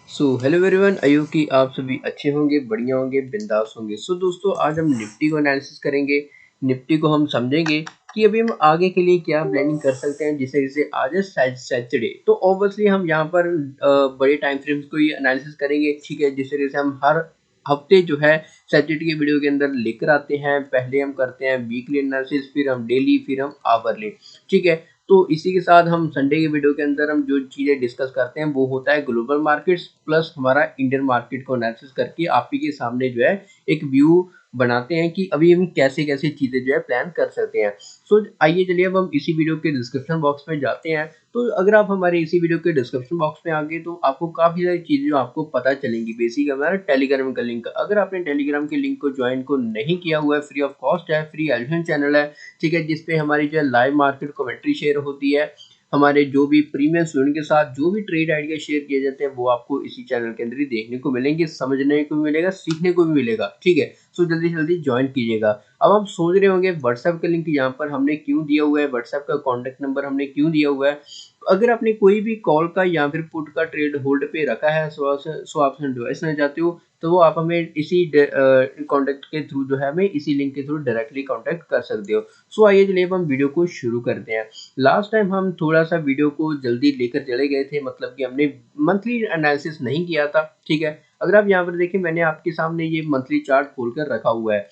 So hello everyone, आयु कि आप सभी अच्छे होंगे, बढ़िया होंगे, बिंदास होंगे। सो दोस्तों, आज हम निफ्टी को एनालिसिस करेंगे। निफ्टी को हम समझेंगे कि अभी हम आगे के लिए क्या प्लानिंग कर सकते हैं। जिसे जैसे आज है सैटरडे, तो ऑब्वियसली हम यहाँ पर बड़े टाइम फ्रेम्स को ही एनालिसिस करेंगे। ठीक है, जिस तरीके से हम हर हफ्ते जो है सैटरडे की वीडियो के अंदर लेकर आते हैं। पहले हम करते हैं वीकली एनालिसिस, फिर हम डेली, फिर हम आवरली। ठीक है, तो इसी के साथ हम संडे की वीडियो के अंदर हम जो चीज़ें डिस्कस करते हैं वो होता है ग्लोबल मार्केट्स प्लस हमारा इंडियन मार्केट को एनालिसिस करके आप ही के सामने जो है एक व्यू बनाते हैं कि अभी हम कैसे कैसे चीज़ें जो है प्लान कर सकते हैं। सो आइए चलिए अब हम इसी वीडियो के डिस्क्रिप्शन बॉक्स में जाते हैं। तो अगर आप हमारे इसी वीडियो के डिस्क्रिप्शन बॉक्स में आ गए तो आपको काफ़ी सारी चीज़ें जो आपको पता चलेंगी। बेसिक हमारा टेलीग्राम का लिंक, अगर आपने टेलीग्राम के लिंक को ज्वाइन को नहीं किया हुआ है, फ्री ऑफ कॉस्ट है, फ्री एजुकेशन चैनल है। ठीक है, जिसपे हमारी जो है लाइव मार्केट कमेंट्री शेयर होती है। हमारे जो भी प्रीमियम स्टूडेंट के साथ जो भी ट्रेड आइडिया शेयर किए जाते हैं वो आपको इसी चैनल के अंदर ही देखने को मिलेंगे, समझने को भी मिलेगा, सीखने को भी मिलेगा। ठीक है, सो जल्दी से जल्दी ज्वाइन कीजिएगा। अब आप सोच रहे होंगे व्हाट्सएप का लिंक यहाँ पर हमने क्यों दिया हुआ है, व्हाट्सएप का कॉन्टैक्ट नंबर हमने क्यों दिया हुआ है। अगर आपने कोई भी कॉल का या फिर पुट का ट्रेड होल्ड पे रखा है, सो आप डिवाइस में जाते हो, तो वो आप हमें इसी कॉन्टैक्ट के थ्रू जो है हमें इसी लिंक के थ्रू डायरेक्टली कॉन्टैक्ट कर सकते हो। सो आइए चलिए अब हम वीडियो को शुरू करते हैं। लास्ट टाइम हम थोड़ा सा वीडियो को जल्दी लेकर चले गए थे, मतलब कि हमने मंथली एनालिसिस नहीं किया था। ठीक है, अगर आप यहाँ पर देखें, मैंने आपके सामने ये मंथली चार्ट खोलकर रखा हुआ है।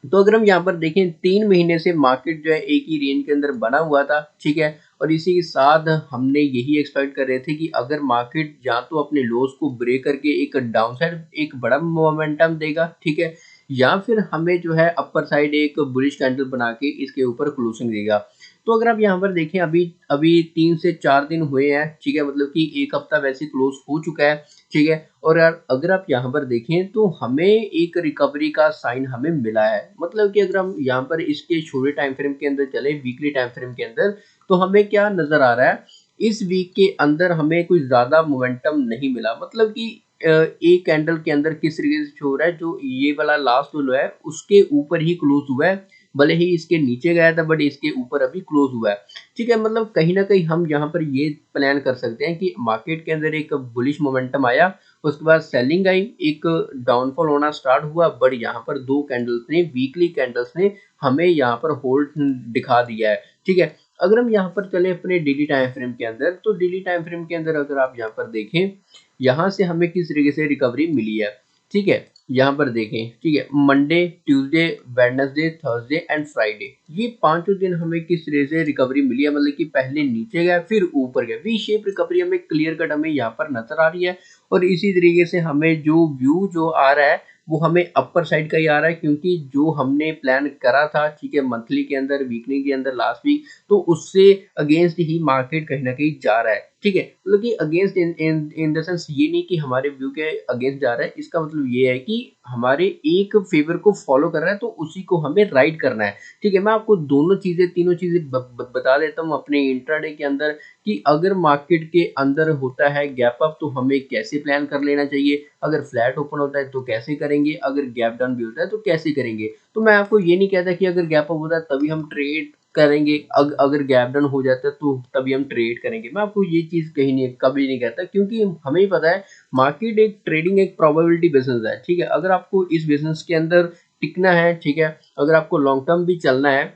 तो अगर हम यहाँ पर देखें 3 महीने से मार्केट जो है एक ही रेंज के अंदर बना हुआ था। ठीक है, और इसी के साथ हमने यही एक्सपेक्ट कर रहे थे कि अगर मार्केट या तो अपने लोस को ब्रेक करके एक डाउनसाइड एक बड़ा मोमेंटम देगा, ठीक है, या फिर हमें जो है अपर साइड एक बुलिश कैंडल बना के इसके ऊपर क्लोजिंग देगा। तो अगर आप यहाँ पर देखें, अभी अभी 3 से 4 दिन हुए हैं। ठीक है, मतलब कि एक हफ्ता वैसे क्लोज हो चुका है। ठीक है, और यार अगर आप यहाँ पर देखें तो हमें एक रिकवरी का साइन हमें मिला है। मतलब कि अगर हम यहाँ पर इसके छोटे टाइम फ्रेम के अंदर चले, वीकली टाइम फ्रेम के अंदर, तो हमें क्या नजर आ रहा है, इस वीक के अंदर हमें कुछ ज्यादा मोमेंटम नहीं मिला। मतलब कि एक कैंडल के अंदर किस तरीके से शो हो रहा है, जो ये वाला लास्ट लो है उसके ऊपर ही क्लोज हुआ है। भले ही इसके नीचे गया था बट इसके ऊपर अभी क्लोज हुआ है। ठीक है, मतलब कहीं ना कहीं हम यहाँ पर ये प्लान कर सकते हैं कि मार्केट के अंदर एक बुलिश मोमेंटम आया, उसके बाद सेलिंग आई, एक डाउनफॉल होना स्टार्ट हुआ, बट यहाँ पर दो कैंडल्स ने, वीकली कैंडल्स ने हमें यहाँ पर होल्ड दिखा दिया है। ठीक है, अगर हम यहाँ पर चले अपने डेली टाइम फ्रेम के अंदर, तो डेली टाइम फ्रेम के अंदर अगर आप यहाँ पर देखें, यहाँ से हमें किस तरीके से रिकवरी मिली है। ठीक है, यहाँ पर देखें, ठीक है, Monday, Tuesday, Wednesday, Thursday and Friday, ये पांचों दिन हमें किस तरह से रिकवरी मिली है। मतलब कि पहले नीचे गया फिर ऊपर गया, वी शेप रिकवरी हमें क्लियर कट हमें यहाँ पर नजर आ रही है। और इसी तरीके से हमें जो व्यू जो आ रहा है वो हमें अपर साइड का ही आ रहा है, क्योंकि जो हमने प्लान करा था, ठीक है, मंथली के अंदर, वीकली के अंदर लास्ट वीक, तो उससे अगेंस्ट ही मार्केट कहीं ना कहीं जा रहा है। ठीक है, मतलब कि अगेंस्ट इन द सेंस ये नहीं कि हमारे व्यू के अगेंस्ट जा रहा है, इसका मतलब ये है कि हमारे एक फेवर को फॉलो कर रहा है, तो उसी को हमें राइड करना है। ठीक है, मैं आपको दोनों चीजें, तीनों चीजें बता देता हूँ अपने इंट्राडे के अंदर, कि अगर मार्केट के अंदर होता है गैप अप तो हमें कैसे प्लान कर लेना चाहिए, अगर फ्लैट ओपन होता है तो कैसे करेंगे, अगर गैप डाउन भी होता है तो कैसे करेंगे। तो मैं आपको ये नहीं कहता कि अगर गैप अप होता है तभी हम ट्रेड करेंगे, अगर गैप डाउन हो जाता है तो तभी हम ट्रेड करेंगे। मैं आपको ये चीज कहीं नहीं, कभी नहीं कहता, क्योंकि हमें ही पता है मार्केट एक ट्रेडिंग एक प्रोबेबिलिटी बिजनेस है। ठीक है, अगर आपको इस बिजनेस के अंदर टिकना है, ठीक है, अगर आपको लॉन्ग टर्म भी चलना है,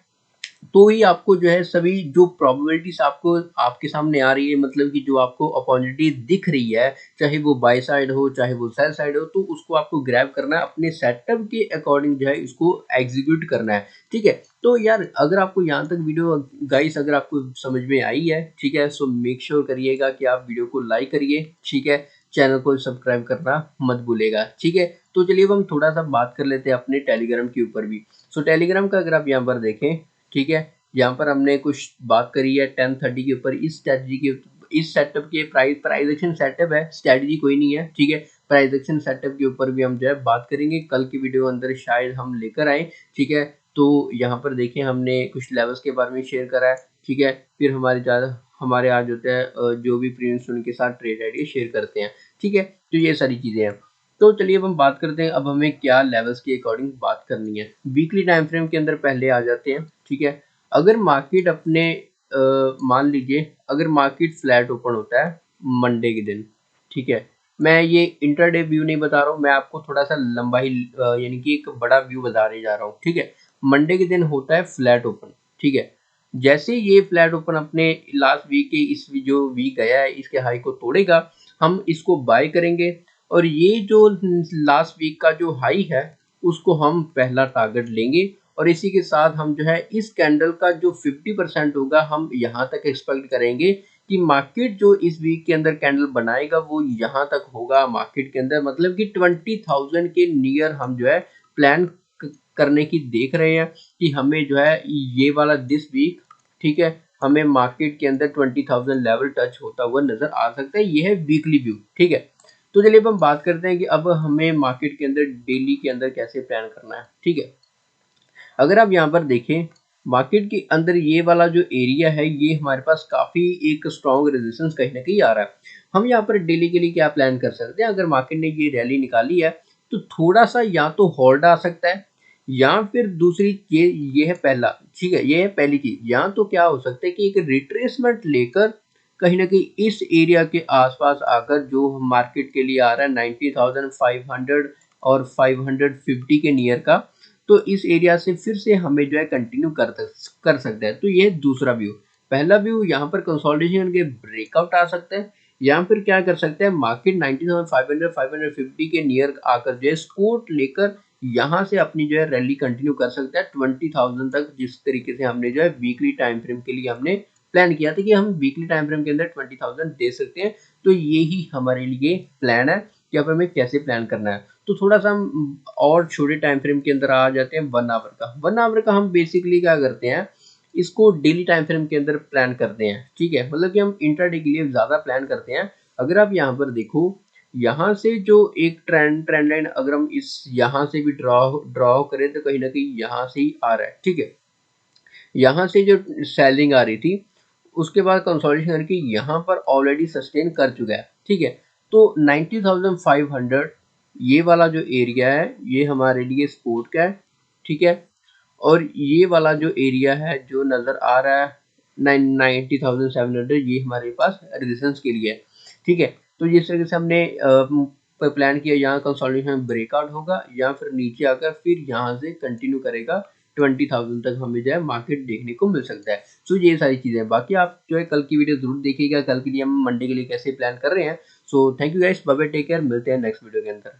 तो ही आपको जो है सभी जो प्रोबेबिलिटीज आपको आपके सामने आ रही है, मतलब कि जो आपको अपॉर्चुनिटी दिख रही है, चाहे वो बाय साइड हो चाहे वो सेल साइड हो, तो उसको आपको ग्रैब करना है, अपने सेटअप के अकॉर्डिंग जो है इसको एग्जीक्यूट करना है। ठीक है, तो यार अगर आपको यहाँ तक वीडियो गाइस अगर आपको समझ में आई है, ठीक है, सो मेक श्योर करिएगा कि आप वीडियो को लाइक करिए। ठीक है, चैनल को सब्सक्राइब करना मत भूलेगा। ठीक है, तो चलिए अब हम थोड़ा सा बात कर लेते हैं अपने टेलीग्राम के ऊपर भी। सो टेलीग्राम का अगर आप यहाँ पर देखें, ठीक है, यहाँ पर हमने कुछ बात करी है 10:30 के ऊपर, इस स्ट्रेटजी के, इस सेटअप के प्राइस एक्शन सेटअप है, स्ट्रेटजी कोई नहीं है। ठीक है, प्राइस एक्शन सेटअप के ऊपर भी हम जो है बात करेंगे, कल की वीडियो अंदर शायद हम लेकर आए। ठीक है, तो यहाँ पर देखिए हमने कुछ लेवल्स के बारे में शेयर करा है। ठीक है, फिर हमारे आज होता है जो भी प्रीमियम उनके साथ ट्रेड आइडिया शेयर करते हैं। ठीक है, तो ये सारी चीजें हैं। तो चलिए अब हम बात करते हैं, अब हमें क्या लेवल्स के अकॉर्डिंग बात करनी है। वीकली टाइम फ्रेम के अंदर पहले आ जाते हैं। ठीक है, अगर मार्केट अपने मान लीजिए अगर मार्केट फ्लैट ओपन होता है मंडे के दिन, ठीक है, मैं ये इंट्राडे व्यू नहीं बता रहा हूँ, मैं आपको थोड़ा सा लंबा ही यानी कि एक बड़ा व्यू बताने जा रहा हूँ, ठीक है। मंडे के दिन होता है फ्लैट ओपन, ठीक है। जैसे ये फ्लैट ओपन अपने लास्ट वीक के इस जो वीक गया है इसके हाई को तोड़ेगा, हम इसको बाय करेंगे और ये जो लास्ट वीक का जो हाई है उसको हम पहला टारगेट लेंगे और इसी के साथ हम जो है इस कैंडल का जो 50% होगा हम यहाँ तक एक्सपेक्ट करेंगे कि मार्केट जो इस वीक के अंदर कैंडल बनाएगा वो यहाँ तक होगा मार्केट के अंदर, मतलब कि 20,000 के नियर हम जो है प्लान करने की देख रहे हैं कि हमें जो है ये वाला दिस वीक, ठीक है, हमें मार्केट के अंदर 20,000 लेवल टच होता हुआ नजर आ सकता है। ये है वीकली व्यू, ठीक है। तो चलिए अब हम बात करते हैं कि अब हमें मार्केट के अंदर डेली के अंदर कैसे प्लान करना है, ठीक है। अगर आप यहाँ पर देखें मार्केट के अंदर ये वाला जो एरिया है ये हमारे पास काफ़ी एक स्ट्रॉन्ग रेजिस्टेंस कहीं ना कहीं आ रहा है। हम यहाँ पर डेली के लिए क्या प्लान कर सकते हैं, अगर मार्केट ने ये रैली निकाली है तो थोड़ा सा या तो होल्ड आ सकता है या फिर दूसरी ये है पहला, ठीक है, ये है पहली चीज, या तो क्या हो सकता है कि एक रिट्रेसमेंट लेकर कहीं ना कहीं इस एरिया के आसपास आकर जो मार्केट के लिए आ रहा है 90,500 और 550 के नियर का, तो इस एरिया से फिर से हमें जो है कंटिन्यू कर सकते हैं। तो ये दूसरा व्यू। पहला व्यू यहाँ पर कंसोलिडेशन के ब्रेकआउट आ सकते हैं या फिर क्या कर सकते हैं मार्केट 90,500 550 के नियर आकर जो है सपोर्ट लेकर यहाँ से अपनी जो है रैली कंटिन्यू कर सकता है 20,000 तक, जिस तरीके से हमने जो है वीकली टाइम फ्रेम के लिए हमने प्लान किया था कि हम वीकली टाइम फ्रेम के अंदर 20,000 दे सकते हैं। तो ये ही हमारे लिए प्लान है कि अब हमें कैसे प्लान करना है। तो थोड़ा सा हम और छोटे टाइम फ्रेम के अंदर आ जाते हैं 1 आवर का। 1 आवर का हम बेसिकली क्या करते हैं, इसको डेली टाइम फ्रेम के अंदर प्लान करते हैं, ठीक है, मतलब कि हम इंट्राडे के लिए ज़्यादा प्लान करते हैं। अगर आप यहाँ पर देखो, यहाँ से जो एक ट्रेंड लाइन अगर हम इस यहाँ से भी ड्रॉ करें तो कहीं ना कहीं यहाँ से ही आ रहा है, ठीक है। यहाँ से जो सेलिंग आ रही थी उसके बाद कंसोलिडेशन करके यहाँ पर ऑलरेडी सस्टेन कर चुका है, ठीक है। तो 90,500 ये वाला जो एरिया है ये हमारे लिए सपोर्ट का है, ठीक है। और ये वाला जो एरिया है जो नज़र आ रहा है 90,700 ये हमारे पास रेजिस्टेंस के लिए है, ठीक है। तो जिस तरीके से हमने प्लान किया यहाँ कंसोलिडेशन ब्रेकआउट होगा या फिर नीचे आकर फिर यहाँ से कंटिन्यू करेगा 20,000 तक हमें जो है मार्केट देखने को मिल सकता है। सो ये सारी चीज़ें, बाकी आप जो है कल की वीडियो जरूर देखिएगा, कल के लिए हम मंडे के लिए कैसे प्लान कर रहे हैं। So thank you guys, bye bye, take care, मिलते हैं नेक्स्ट वीडियो के अंदर।